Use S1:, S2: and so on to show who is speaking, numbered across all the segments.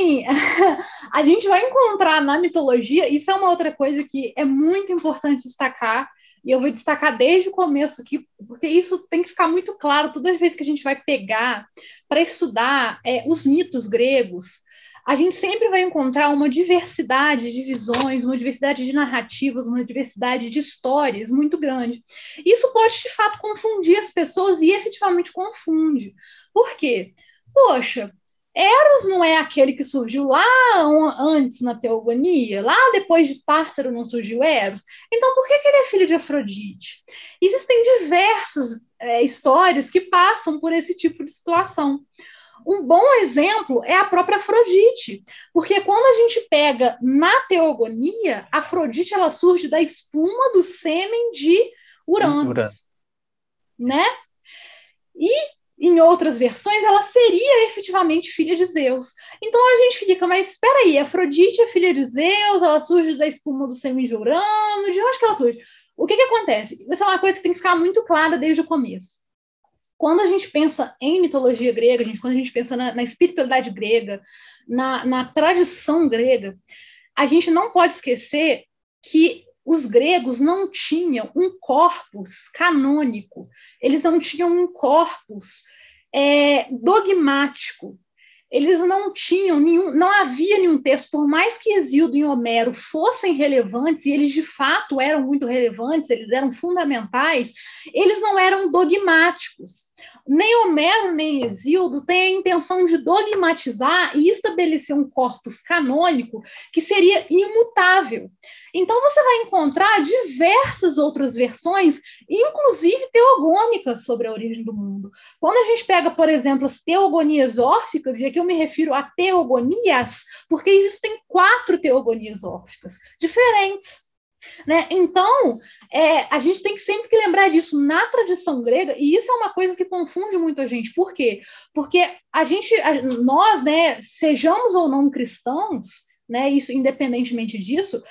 S1: assim, a gente vai encontrar na mitologia, isso é uma outra coisa que é muito importante destacar, e eu vou destacar desde o começo aqui, porque isso tem que ficar muito claro toda vez que a gente vai pegar para estudar os mitos gregos. A gente sempre vai encontrar uma diversidade de visões, uma diversidade de narrativas, uma diversidade de histórias muito grande. Isso pode, de fato, confundir as pessoas e efetivamente confunde. Por quê? Poxa, Eros não é aquele que surgiu lá antes na teogonia? Lá depois de Tártaro não surgiu Eros? Então por que ele é filho de Afrodite? Existem diversas histórias que passam por esse tipo de situação. Um bom exemplo é a própria Afrodite, porque quando a gente pega na teogonia, Afrodite ela surge da espuma do sêmen de
S2: Urano.
S1: Uranus, né? E em outras versões, ela seria efetivamente filha de Zeus. Então a gente fica, mas espera aí, Afrodite é filha de Zeus, ela surge da espuma do sêmen de Urano, de onde que ela surge? O que acontece? Isso é uma coisa que tem que ficar muito clara desde o começo. Quando a gente pensa em mitologia grega, quando a gente pensa na espiritualidade grega, na tradição grega, a gente não pode esquecer que os gregos não tinham um corpus canônico, eles não tinham um corpus dogmático. Eles não tinham não havia nenhum texto, por mais que Hesíodo e Homero fossem relevantes, e eles de fato eram muito relevantes, eles eram fundamentais, eles não eram dogmáticos. Nem Homero, nem Hesíodo têm a intenção de dogmatizar e estabelecer um corpus canônico que seria imutável. Então você vai encontrar diversas outras versões, inclusive teogônicas, sobre a origem do mundo. Quando a gente pega, por exemplo, as teogonias órficas, e aqui eu me refiro a teogonias, porque existem 4 teogonias órficas diferentes. Né? Então, a gente tem que sempre que lembrar disso na tradição grega, e isso é uma coisa que confunde muito a gente. Por quê? Porque nós, né, sejamos ou não cristãos, né, isso independentemente disso,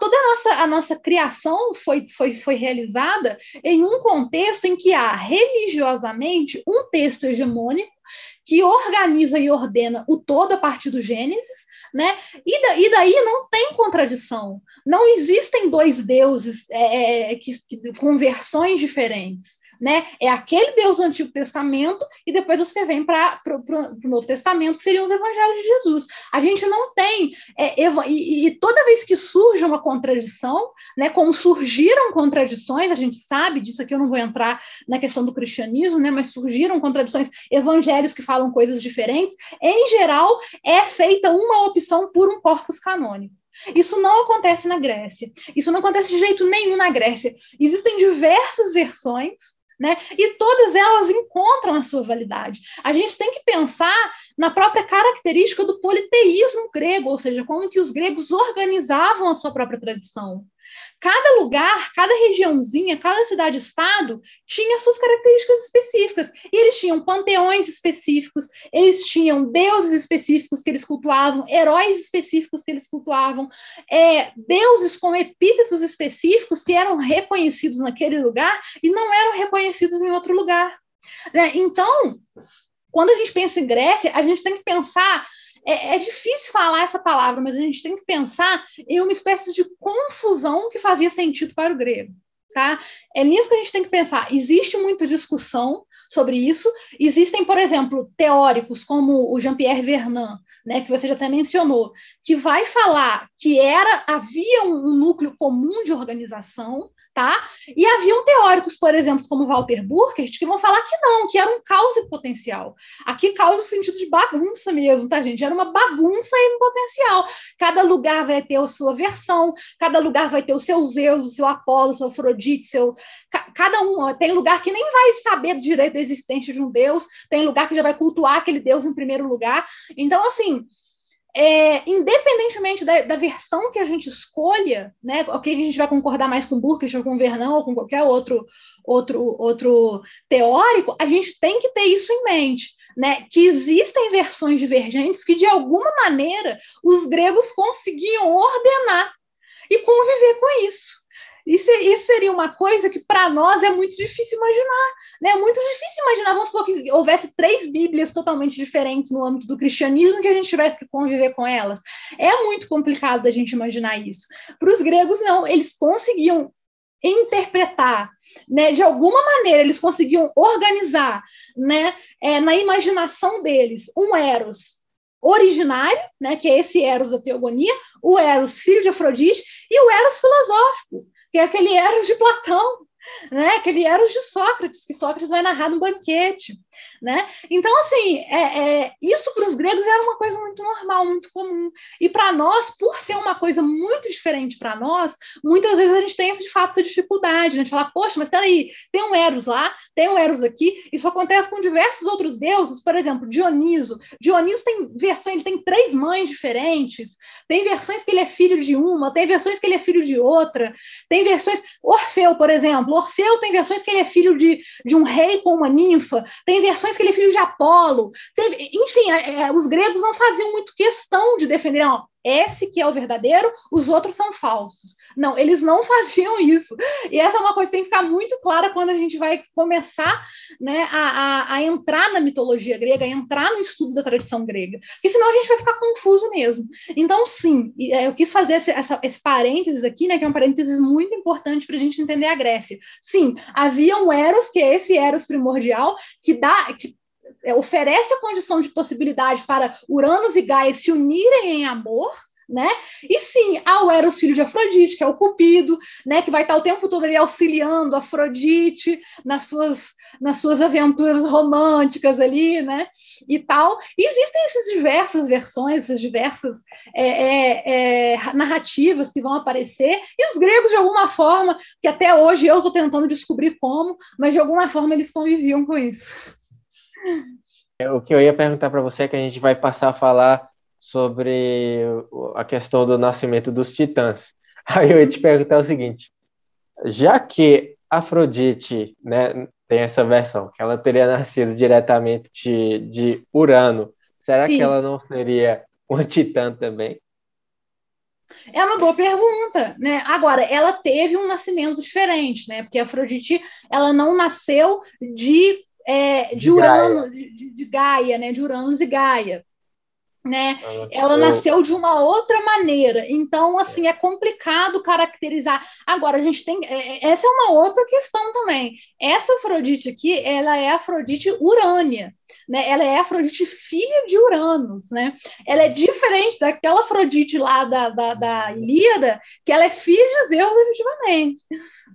S1: toda a nossa criação foi realizada em um contexto em que há religiosamente um texto hegemônico que organiza e ordena o todo a partir do Gênesis, né? E daí não tem contradição. Não existem dois deuses com versões diferentes. Né? É aquele Deus do Antigo Testamento e depois você vem para o Novo Testamento, que seriam os Evangelhos de Jesus. A gente não tem... e toda vez que surge uma contradição, né, como surgiram contradições, a gente sabe disso aqui, eu não vou entrar na questão do cristianismo, né, mas surgiram contradições, evangelhos que falam coisas diferentes, em geral, é feita uma opção por um corpus canônico. Isso não acontece na Grécia. Isso não acontece de jeito nenhum na Grécia. Existem diversas versões, né? E todas elas encontram a sua validade. A gente tem que pensar na própria característica do politeísmo grego, ou seja, como que os gregos organizavam a sua própria tradição. Cada lugar, cada regiãozinha, cada cidade-estado tinha suas características específicas. E eles tinham panteões específicos, eles tinham deuses específicos que eles cultuavam, heróis específicos que eles cultuavam, deuses com epítetos específicos que eram reconhecidos naquele lugar e não eram reconhecidos em outro lugar. Então, quando a gente pensa em Grécia, a gente tem que pensar... É difícil falar essa palavra, mas a gente tem que pensar em uma espécie de confusão que fazia sentido para o grego. Tá? É nisso que a gente tem que pensar. Existe muita discussão sobre isso. Existem, por exemplo, teóricos como o Jean-Pierre Vernant, né, que você já até mencionou, que vai falar que havia um núcleo comum de organização, tá? E haviam teóricos, por exemplo, como Walter Burkert, que vão falar que não, que era um caos em potencial. Aqui causa o sentido de bagunça mesmo, tá, gente? Era uma bagunça em potencial. Cada lugar vai ter a sua versão, cada lugar vai ter o seu Zeus, o seu Apolo, o seu Afrodite, cada um. Tem lugar que nem vai saber direito da existência de um deus, tem lugar que já vai cultuar aquele deus em primeiro lugar. Então, assim, independentemente da versão que a gente escolha, né, o que a gente vai concordar mais com Burkert ou com Vernão ou com qualquer outro teórico, a gente tem que ter isso em mente, né, que existem versões divergentes que, de alguma maneira, os gregos conseguiam ordenar e conviver com isso. Isso seria uma coisa que para nós é muito difícil imaginar, né? É muito difícil imaginar, vamos supor que houvesse 3 Bíblias totalmente diferentes no âmbito do cristianismo que a gente tivesse que conviver com elas. É muito complicado da gente imaginar isso. Para os gregos, não, eles conseguiam interpretar, né, de alguma maneira eles conseguiam organizar, né, na imaginação deles um Eros originário, né, que é esse Eros da teogonia, o Eros filho de Afrodite e o Eros filosófico, que é aquele Eros de Platão, né, aquele Eros de Sócrates, que Sócrates vai narrar no banquete, né? Então, assim, isso para os gregos era uma coisa muito normal, muito comum. E para nós, por ser uma coisa muito diferente para nós, muitas vezes a gente tem, de fato, essa dificuldade, né? De falar, poxa, mas peraí, tem um Eros lá, tem um Eros aqui. Isso acontece com diversos outros deuses, por exemplo, Dioniso. Dioniso tem versões, ele tem 3 mães diferentes, tem versões que ele é filho de uma, tem versões que ele é filho de outra, tem versões... Orfeu, por exemplo, Orfeu tem versões que ele é filho de um rei com uma ninfa, tem versões que ele é filho de Apolo. Enfim, os gregos não faziam muito questão de defender, não, esse que é o verdadeiro, os outros são falsos. Não, eles não faziam isso. E essa é uma coisa que tem que ficar muito clara quando a gente vai começar, né, a entrar na mitologia grega, a entrar no estudo da tradição grega. Porque senão a gente vai ficar confuso mesmo. Então, sim, eu quis fazer esse parênteses aqui, né, que é um parênteses muito importante para a gente entender a Grécia. Sim, havia um Eros, que é esse Eros primordial, que oferece a condição de possibilidade para Uranus e Gaia se unirem em amor, né? E sim, há o Eros filho de Afrodite, que é o Cupido, né? Que vai estar o tempo todo ali auxiliando Afrodite nas suas aventuras românticas ali, né? E tal. E existem essas diversas versões, essas diversas narrativas que vão aparecer, e os gregos, de alguma forma, que até hoje eu estou tentando descobrir como, mas de alguma forma eles conviviam com isso.
S2: O que eu ia perguntar para você é que a gente vai passar a falar sobre a questão do nascimento dos titãs. Aí eu ia te perguntar o seguinte, já que Afrodite, né, tem essa versão, que ela teria nascido diretamente de Urano, será que ela
S1: Isso.
S2: não seria uma titã também?
S1: É uma boa pergunta, né? Agora, ela teve um nascimento diferente, né? Porque a Afrodite, ela não nasceu de
S2: De Gaia.
S1: Urano, de Gaia, né? De Uranus e Gaia, né?
S2: Ela
S1: Ela
S2: nasceu...
S1: nasceu de uma outra maneira. Então, assim, é complicado caracterizar. Agora, a gente tem. Essa é uma outra questão também. Essa Afrodite aqui, ela é Afrodite urânia, né? Ela é Afrodite filha de Uranus, né? Ela é diferente daquela Afrodite lá da Ilíada, que ela é filha de Zeus, efetivamente,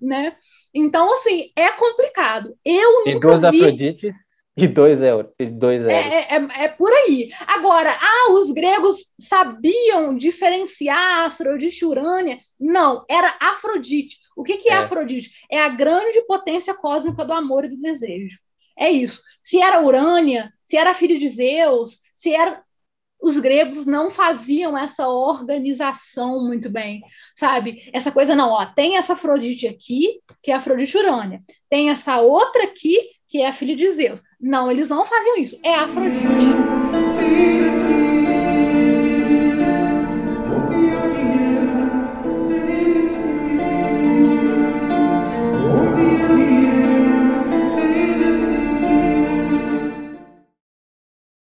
S1: né? Então, assim, é complicado. Eu
S2: E
S1: nunca
S2: duas
S1: vi.
S2: Afrodites e dois Eros. E dois Eros.
S1: É por aí. Agora, os gregos sabiam diferenciar a Afrodite e Urânia? Não, era Afrodite. O que é
S2: É.
S1: Afrodite? É a grande potência cósmica do amor e do desejo. É isso. Se era Urânia, se era filho de Zeus, se era. Os gregos não faziam essa organização muito bem, sabe? Essa coisa não, ó, tem essa Afrodite aqui, que é a Afrodite Urânia, tem essa outra aqui, que é a filha de Zeus. Não, eles não faziam isso, é a Afrodite.